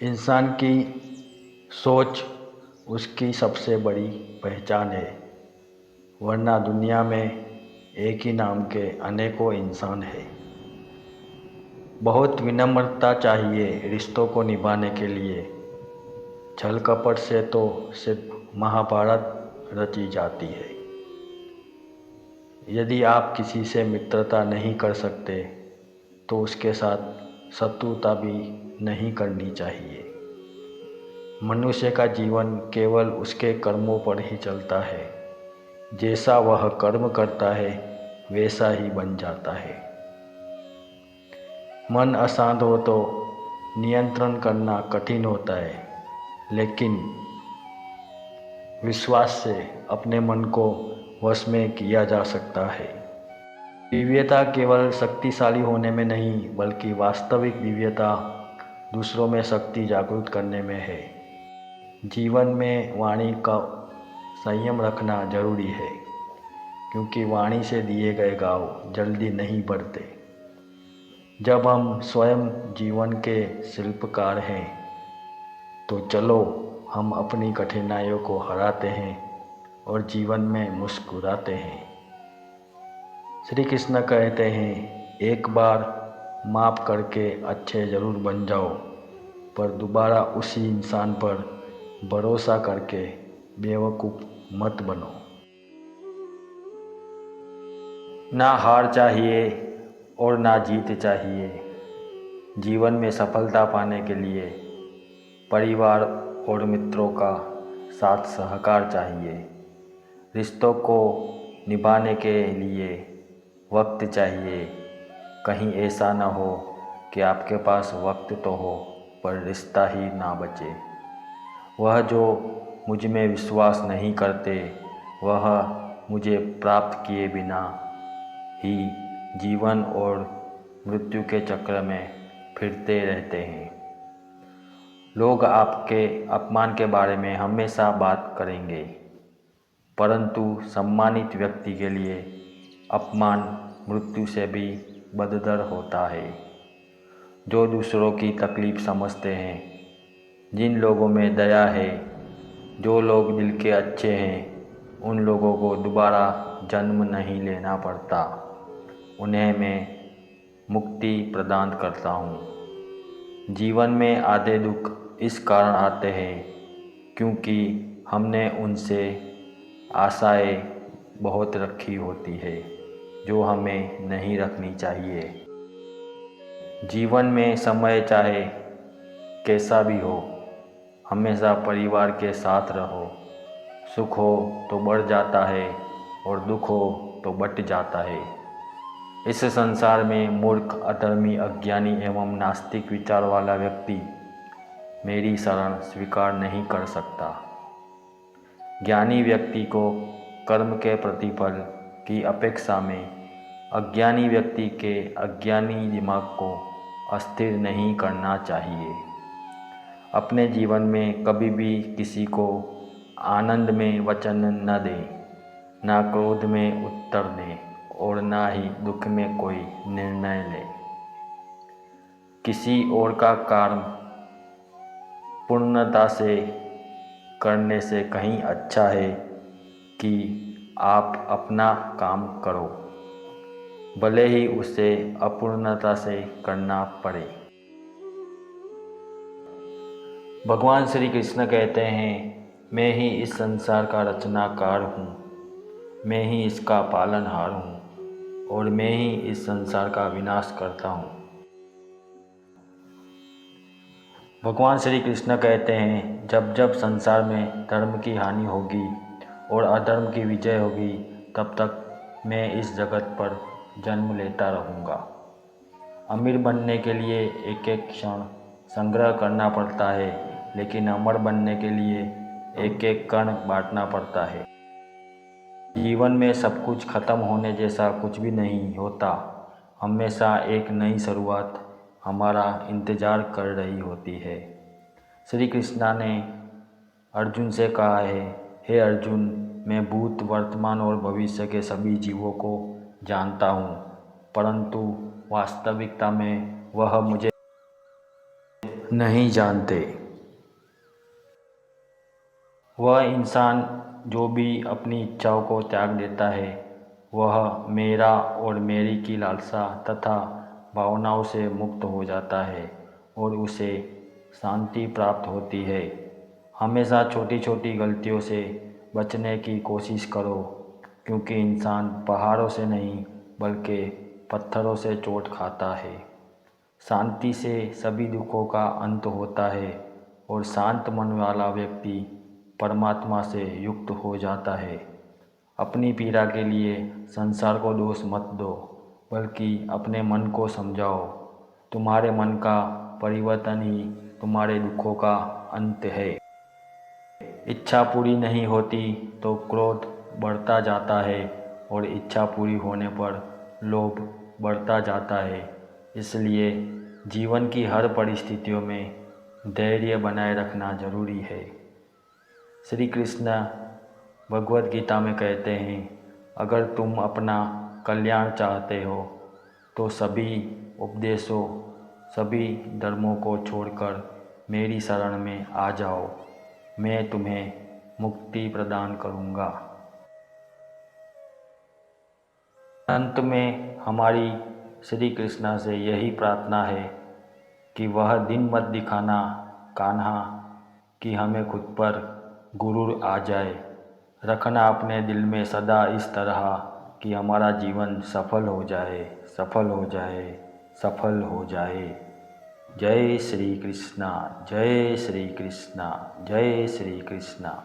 इंसान की सोच उसकी सबसे बड़ी पहचान है, वरना दुनिया में एक ही नाम के अनेकों इंसान हैं। बहुत विनम्रता चाहिए रिश्तों को निभाने के लिए। छल कपट से तो सिर्फ महाभारत रची जाती है। यदि आप किसी से मित्रता नहीं कर सकते तो उसके साथ शत्रुता भी नहीं करनी चाहिए। मनुष्य का जीवन केवल उसके कर्मों पर ही चलता है। जैसा वह कर्म करता है वैसा ही बन जाता है। मन अशांत हो तो नियंत्रण करना कठिन होता है, लेकिन विश्वास से अपने मन को वश में किया जा सकता है। दिव्यता केवल शक्तिशाली होने में नहीं, बल्कि वास्तविक दिव्यता दूसरों में शक्ति जागृत करने में है। जीवन में वाणी का संयम रखना जरूरी है, क्योंकि वाणी से दिए गए घाव जल्दी नहीं बढ़ते। जब हम स्वयं जीवन के शिल्पकार हैं, तो चलो हम अपनी कठिनाइयों को हराते हैं और जीवन में मुस्कुराते हैं। श्री कृष्ण कहते हैं, एक बार माफ़ करके अच्छे ज़रूर बन जाओ, पर दोबारा उसी इंसान पर भरोसा करके बेवकूफ़ मत बनो। ना हार चाहिए और ना जीत चाहिए। जीवन में सफलता पाने के लिए परिवार और मित्रों का साथ सहकार चाहिए। रिश्तों को निभाने के लिए वक्त चाहिए। कहीं ऐसा न हो कि आपके पास वक्त तो हो पर रिश्ता ही ना बचे। वह जो मुझ में विश्वास नहीं करते, वह मुझे प्राप्त किए बिना ही जीवन और मृत्यु के चक्र में फिरते रहते हैं। लोग आपके अपमान के बारे में हमेशा बात करेंगे, परंतु सम्मानित व्यक्ति के लिए अपमान मृत्यु से भी बदतर होता है। जो दूसरों की तकलीफ़ समझते हैं, जिन लोगों में दया है, जो लोग दिल के अच्छे हैं, उन लोगों को दोबारा जन्म नहीं लेना पड़ता। उन्हें मैं मुक्ति प्रदान करता हूँ। जीवन में आधे दुख इस कारण आते हैं क्योंकि हमने उनसे आशाएं बहुत रखी होती है जो हमें नहीं रखनी चाहिए। जीवन में समय चाहे कैसा भी हो, हमेशा परिवार के साथ रहो। सुख हो तो बढ़ जाता है और दुख हो तो बट जाता है। इस संसार में मूर्ख, अधर्मी, अज्ञानी एवं नास्तिक विचार वाला व्यक्ति मेरी शरण स्वीकार नहीं कर सकता। ज्ञानी व्यक्ति को कर्म के प्रतिफल की अपेक्षा में अज्ञानी व्यक्ति के अज्ञानी दिमाग को अस्थिर नहीं करना चाहिए। अपने जीवन में कभी भी किसी को आनंद में वचन न दें, ना क्रोध में उत्तर दें और ना ही दुख में कोई निर्णय लें। किसी और का काम पूर्णता से करने से कहीं अच्छा है कि आप अपना काम करो, भले ही उसे अपूर्णता से करना पड़े। भगवान श्री कृष्ण कहते हैं, मैं ही इस संसार का रचनाकार हूँ, मैं ही इसका पालनहार हूँ और मैं ही इस संसार का विनाश करता हूँ। भगवान श्री कृष्ण कहते हैं, जब जब संसार में धर्म की हानि होगी और अधर्म की विजय होगी, तब तक मैं इस जगत पर जन्म लेता रहूँगा। अमीर बनने के लिए एक एक क्षण संग्रह करना पड़ता है, लेकिन अमर बनने के लिए एक एक कण बांटना पड़ता है। जीवन में सब कुछ खत्म होने जैसा कुछ भी नहीं होता। हमेशा एक नई शुरुआत हमारा इंतज़ार कर रही होती है। श्री कृष्णा ने अर्जुन से कहा है, हे अर्जुन, मैं भूत, वर्तमान और भविष्य के सभी जीवों को जानता हूँ, परंतु वास्तविकता में वह मुझे नहीं जानते। वह इंसान जो भी अपनी इच्छाओं को त्याग देता है, वह मेरा और मेरी की लालसा तथा भावनाओं से मुक्त हो जाता है और उसे शांति प्राप्त होती है। हमेशा छोटी छोटी गलतियों से बचने की कोशिश करो, क्योंकि इंसान पहाड़ों से नहीं बल्कि पत्थरों से चोट खाता है। शांति से सभी दुखों का अंत होता है और शांत मन वाला व्यक्ति परमात्मा से युक्त हो जाता है। अपनी पीड़ा के लिए संसार को दोष मत दो, बल्कि अपने मन को समझाओ। तुम्हारे मन का परिवर्तन ही तुम्हारे दुखों का अंत है। इच्छा पूरी नहीं होती तो क्रोध बढ़ता जाता है और इच्छा पूरी होने पर लोभ बढ़ता जाता है। इसलिए जीवन की हर परिस्थितियों में धैर्य बनाए रखना जरूरी है। श्री कृष्ण भगवद गीता में कहते हैं, अगर तुम अपना कल्याण चाहते हो तो सभी उपदेशों, सभी धर्मों को छोड़कर मेरी शरण में आ जाओ। मैं तुम्हें मुक्ति प्रदान करूँगा। अंत में हमारी श्री कृष्णा से यही प्रार्थना है कि वह दिन मत दिखाना कान्हा कि हमें खुद पर गुरूर आ जाए। रखना अपने दिल में सदा इस तरह कि हमारा जीवन सफल हो जाए, सफल हो जाए, सफल हो जाए। जय श्री कृष्णा, जय श्री कृष्णा, जय श्री कृष्णा।